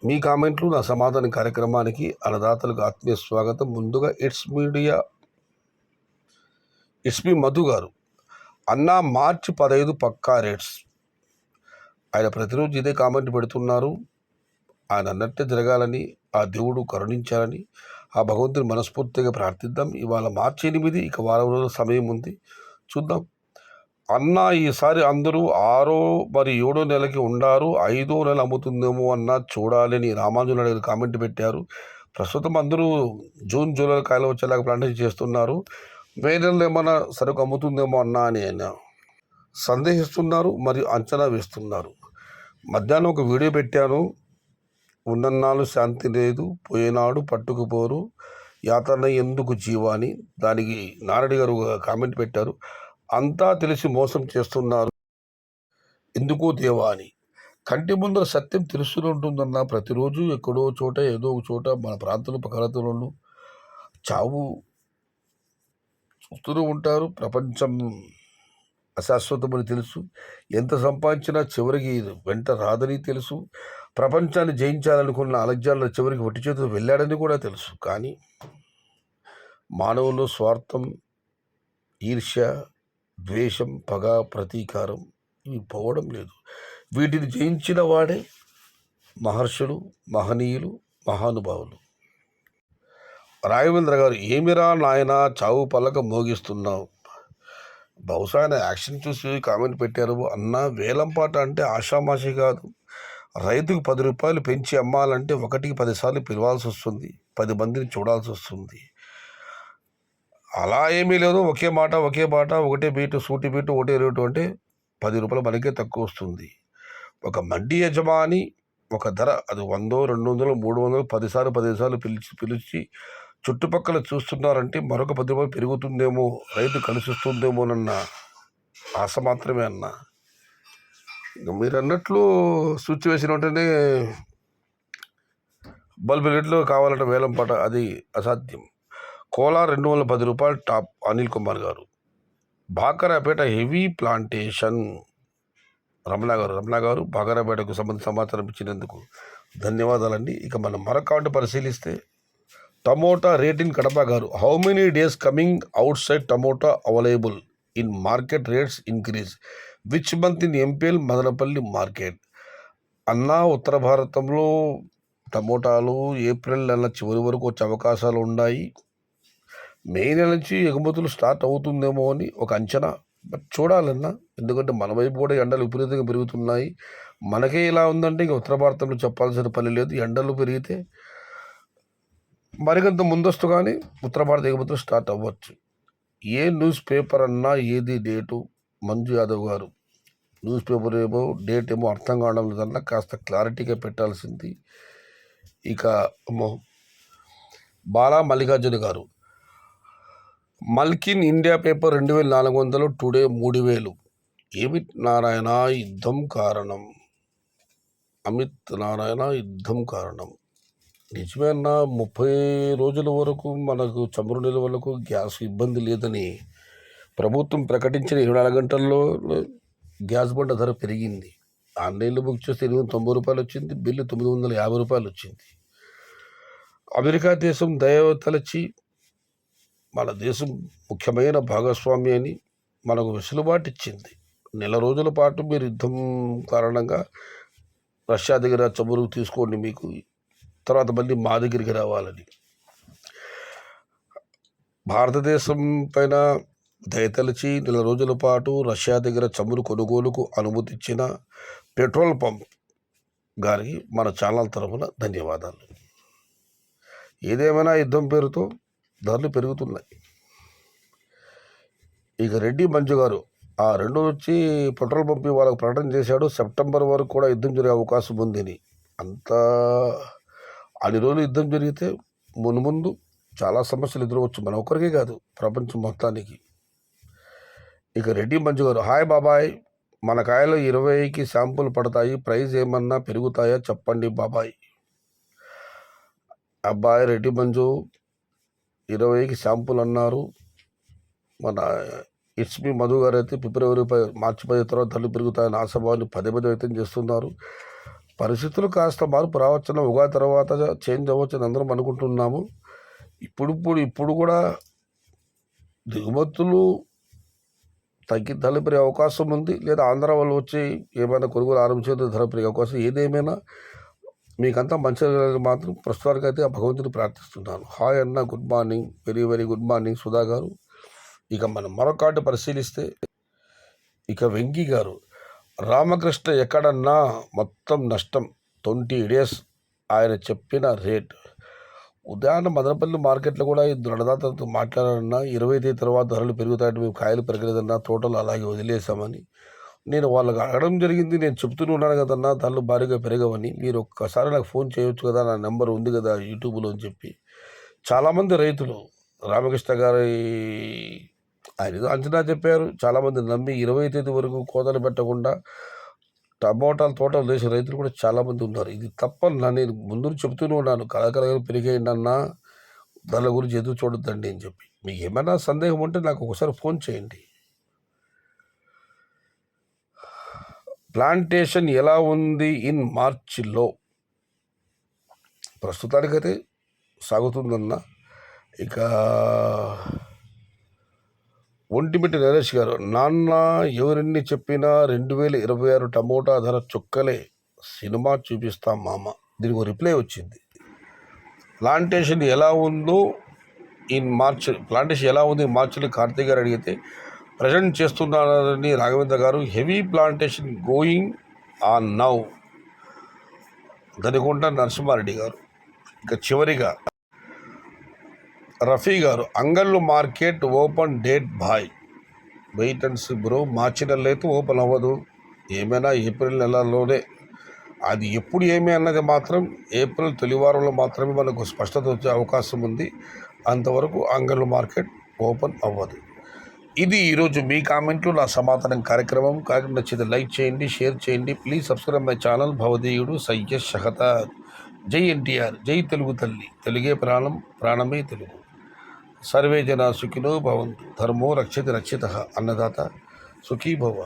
మీ కామెంట్లు నా సమాధాన కార్యక్రమానికి అన్నదాతలకు ఆత్మీయ స్వాగతం. ముందుగా ఇట్స్ మీ మధు గారు. అన్నా మార్చి 15 పక్కా రేట్స్. ఆయన ప్రతిరోజు ఇదే కామెంట్ పెడుతున్నారు. ఆయన అన్నట్టే జరగాలని, ఆ దేవుడు కరుణించాలని, ఆ భగవంతుని మనస్ఫూర్తిగా ప్రార్థిద్దాం. ఇవాళ మార్చి 8, ఇక వారం రోజుల సమయం ఉంది, చూద్దాం. అన్నా ఈసారి అందరూ 6 మరి 7 నెలకి ఉండారు, 5 నెల అమ్ముతుందేమో అన్నా చూడాలని రామాంజుల గారు కామెంట్ పెట్టారు. ప్రస్తుతం అందరూ జూన్ జూలై కాయలు వచ్చేలాగా ప్లాంటేషన్ చేస్తున్నారు. మే నెలలో ఏమన్నా సరుకు అమ్ముతుందేమో అన్నా అని ఆయన సందేహిస్తున్నారు మరియు అంచనా వేస్తున్నారు. మధ్యాహ్నం ఒక వీడియో పెట్టాను. ఉన్నన్నాళ్ళు శాంతి లేదు, పోయేనాడు పట్టుకుపోరు, యాతన ఎందుకు జీవాని. దానికి నారెడ్డి గారు కామెంట్ పెట్టారు. అంతా తెలిసి మోసం చేస్తున్నారు, ఎందుకో దేవా అని. కంటి ముందర సత్యం తెలుస్తూనే ఉంటుందన్న. ప్రతిరోజు ఎక్కడో చోట ఏదో ఒక చోట మన ప్రాంతంలో పకరతలు చావు చూస్తూనే ఉంటారు. ప్రపంచం అశాశ్వతమని తెలుసు, ఎంత సంపాదించినా చివరికి వెంట రాదని తెలుసు. ప్రపంచాన్ని జయించాలనుకున్న అలెగ్జాండర్ చివరికి ఒట్టి చేతులు వెళ్ళాడని కూడా తెలుసు. కానీ మానవుల్లో స్వార్థం, ఈర్ష్య, ద్వేషం, పగ, ప్రతీకారం ఇవి పోవడం లేదు. వీటిని జయించిన వాడే మహర్షులు, మహనీయులు, మహానుభావులు. రాఘవేంద్ర గారు, ఏమిరా నాయన చావు పలక మోగిస్తున్నావు. బహుశా ఆయన యాక్షన్ చూసి కామెంట్ పెట్టారు. అన్న వేలంపాట అంటే ఆషామాషి కాదు. రైతుకు 10 రూపాయలు పెంచి అమ్మాలంటే 1కి 10 సార్లు పిలవాల్సి వస్తుంది, 10 మందిని చూడాల్సి వస్తుంది. అలా ఏమీ లేదు, ఒకే మాట ఒకటే బీటు, సూటి బీటు, ఒకటే రేటు అంటే 10 రూపాయలు మనకే తక్కువ వస్తుంది. ఒక మండి యజమాని ఒక ధర, అది 100, 200, 300, 10 సార్లు 15 సార్లు పిలిచి చుట్టుపక్కల చూస్తున్నారంటే మరొక 10 రూపాయలు పెరుగుతుందేమో, రైతు కలిసి వస్తుందేమోనన్న ఆశ మాత్రమే అన్న. ఇంకా మీరు అన్నట్లు సిచ్యువేషన్ ఉంటేనే బల్బు రేట్లు కావాలంటే వేలంపాట, అది అసాధ్యం. కోలార్ 210 రూపాయలు టాప్. అనిల్ కుమార్ గారు, బాకరాపేట హెవీ ప్లాంటేషన్. రమణ గారు బాకరాపేటకు సంబంధించిన సమాచారం ఇచ్చినందుకు ధన్యవాదాలండి. ఇక మనం మరొక కామెంట్ పరిశీలిస్తే, టమోటా రేట్ ఇన్ కడప గారు, how many days coming out side tomato available in market rates increase which month in MPL Madanapalle market. అన్నా ఉత్తర భారతంలో టమోటాలు ఏప్రిల్ నెల చివరి వరకు వచ్చే అవకాశాలు ఉన్నాయి. మే నెల నుంచి ఎగుమతులు స్టార్ట్ అవుతుందేమో అని ఒక అంచనా. బట్ చూడాలన్నా, ఎందుకంటే మన వైపు కూడా ఎండలు విపరీతంగా పెరుగుతున్నాయి. మనకే ఇలా ఉందంటే ఇంక ఉత్తర భారతంలో చెప్పాల్సిన పని లేదు. ఎండలు పెరిగితే మరికొంత ముందస్తుగానే ఉత్తర భారత ఎగుమతులు స్టార్ట్ అవ్వచ్చు. ఏ న్యూస్ పేపర్ అన్నా ఏది డేటు. మంజు యాదవ్ గారు, న్యూస్ పేపర్ ఏమో డేట్ ఏమో అర్థం కావడం లేదన్నా, కాస్త క్లారిటీగా పెట్టాల్సింది. ఇక బాలా మల్లికార్జున గారు, మల్కిన్ ఇండియా పేపర్ 2400, టుడే 3000. ఏమిట్ నారాయణ యుద్ధం కారణం. అమిత్ నారాయణ యుద్ధం కారణం. నిజమే అన్న, 30 రోజుల వరకు మనకు చమురు నిల్వలకు గ్యాస్ ఇబ్బంది లేదని ప్రభుత్వం ప్రకటించిన 24 గంటల్లో గ్యాస్ బండ ధర పెరిగింది. ఆన్లైన్లో బుక్ చేస్తే 890 రూపాయలు వచ్చింది, బిల్లు 950 రూపాయలు వచ్చింది. అమెరికా దేశం దయతలచి మన దేశం ముఖ్యమైన భాగస్వామి అని మనకు వెసులుబాటు ఇచ్చింది. నెల రోజుల పాటు మీరు యుద్ధం కారణంగా రష్యా దగ్గర చమురు తీసుకోండి, మీకు తర్వాత మళ్ళీ మా దగ్గరికి రావాలని. భారతదేశం పైన దయతలచి నెల రోజుల పాటు రష్యా దగ్గర చమురు కొనుగోలుకు అనుమతి ఇచ్చిన పెట్రోల్ పంప్ గారికి మన ఛానల్ తరఫున ధన్యవాదాలు. ఏదేమైనా యుద్ధం పేరుతో ధరలు పెరుగుతున్నాయి. ఇక రెడ్డి మంజు గారు, ఆ రెండు వచ్చి పెట్రోల్ పంప్ వాళ్ళకు ప్రకటన చేశాడు, సెప్టెంబర్ వరకు కూడా యుద్ధం జరిగే అవకాశం ఉందని. అంతా అన్ని రోజులు యుద్ధం జరిగితే ముందు చాలా సమస్యలు ఎదురవచ్చు, మన ఒక్కరికే కాదు, ప్రపంచం మొత్తానికి. ఇక రెడ్డి మంజు గారు, హాయ్ బాబాయ్, మన కాయలు 20కి శాంపుల్ పడతాయి, ప్రైస్ ఏమన్నా పెరుగుతాయా చెప్పండి బాబాయ్. అబ్బాయి రెడ్డి మంజు 20కి శాంపుల్ అన్నారు. మన ఇట్స్ మీ మధు గారు అయితే మార్చి 10 తర్వాత ధరలు పెరుగుతాయని ఆశాభావాన్ని పదే వ్యక్తం చేస్తున్నారు. పరిస్థితులు కాస్త మార్పు రావచ్చని ఉగాది తర్వాత చేంజ్ అవ్వచ్చని అందరం అనుకుంటున్నాము. ఇప్పుడు కూడా దిగుమతులు ధర పెరిగే అవకాశం ఉంది, లేదా ఆంధ్ర వాళ్ళు వచ్చి ఏమైనా కొనుగోలు ఆరంభించేది ధర పెరిగే అవకాశం. ఏదేమైనా మీకంతా మంచి మాత్రం ప్రస్తుతానికైతే ఆ భగవంతుని ప్రార్థిస్తున్నాను. హాయ్ అన్న, good morning, very very good morning Sudha గారు. ఇక మనం మరొక కార్డు పరిశీలిస్తే ఇక వెంకీ గారు, రామకృష్ణ ఎక్కడన్నా మొత్తం నష్టం 20 days ఆయన చెప్పిన రేట్. ఉదాహరణ మదనపల్లి మార్కెట్లో కూడా ఈ రుణదాతలతో మాట్లాడాలన్నా 20 తేదీ తర్వాత ధరలు పెరుగుతాయంటే మేము కాయలు పెరగలేదన్నా, తోటలు అలాగే వదిలేసామని నేను వాళ్ళకి అడగడం జరిగింది. నేను చెప్తూనే ఉన్నాను కదన్నా ధరలు భారీగా పెరగవని. మీరు ఒక్కసారి నాకు ఫోన్ చేయొచ్చు కదా, నా నెంబర్ ఉంది కదా యూట్యూబ్లో అని చెప్పి చాలామంది రైతులు రామకృష్ణ గారి ఆయన ఏదో అంచనా చెప్పారు. చాలామంది నమ్మి 20 తేదీ వరకు కోతలు పెట్టకుండా టమోటాలు తోటలు వేసే రైతులు కూడా చాలామంది ఉన్నారు. ఇది తప్పన్నా నేను ముందు చెబుతూనే ఉన్నాను, కలకలగా పెరిగేయండి అన్న, ధరల గురించి ఎదురు చూడొద్దండి అని చెప్పి. మీకు ఏమైనా సందేహం ఉంటే నాకు ఒకసారి ఫోన్ చేయండి. ప్లాంటేషన్ ఎలా ఉంది ఇన్ మార్చిలో? ప్రస్తుతానికైతే సాగుతుందన్న. ఇక ఒంటిమిట్టి నరేష్ గారు, నాన్న ఎవరిన్ని చెప్పినా 2026 టమోటా ధర చుక్కలే, సినిమా చూపిస్తాం మామ. దీనికి రిప్లై వచ్చింది. ప్లాంటేషన్ ఎలా ఉందో ప్లాంటేషన్ ఎలా ఉంది మార్చిలో కార్తీక్ గారు అడిగితే ప్రజెంట్ చేస్తున్నారని రాఘవేంద్ర గారు. Heavy plantation going on now Danikonda Narasimha Reddy గారు. ఇక చివరిగా రఫీ గారు, అంగళ్ళు market open date bye, wait and see bro. మార్చి నెలలో అయితే ఓపెన్ అవ్వదు, ఏమైనా ఏప్రిల్ నెలలోనే. అది ఎప్పుడు ఏమి అన్నది మాత్రం ఏప్రిల్ తొలివారంలో మాత్రమే మనకు స్పష్టత వచ్చే అవకాశం ఉంది. అంతవరకు అంగళ్ళు మార్కెట్ ఓపెన్ అవ్వదు. ఇది ఈరోజు మీ కామెంట్లు నా సమాధానం కార్యక్రమం. నచ్చితే లైక్ చేయండి, షేర్ చేయండి. Please subscribe my channel. భవదీయుడు సయ్యద్ షహతాద్. జై ఎన్టీఆర్, జై తెలుగు తల్లి, తెలుగే ప్రాణం, ప్రాణమే తెలుగు. సర్వే జనా సుఖినో భవంతు, ధర్మో రక్షతి రక్షితః, అన్నదాత సుఖీ భవ.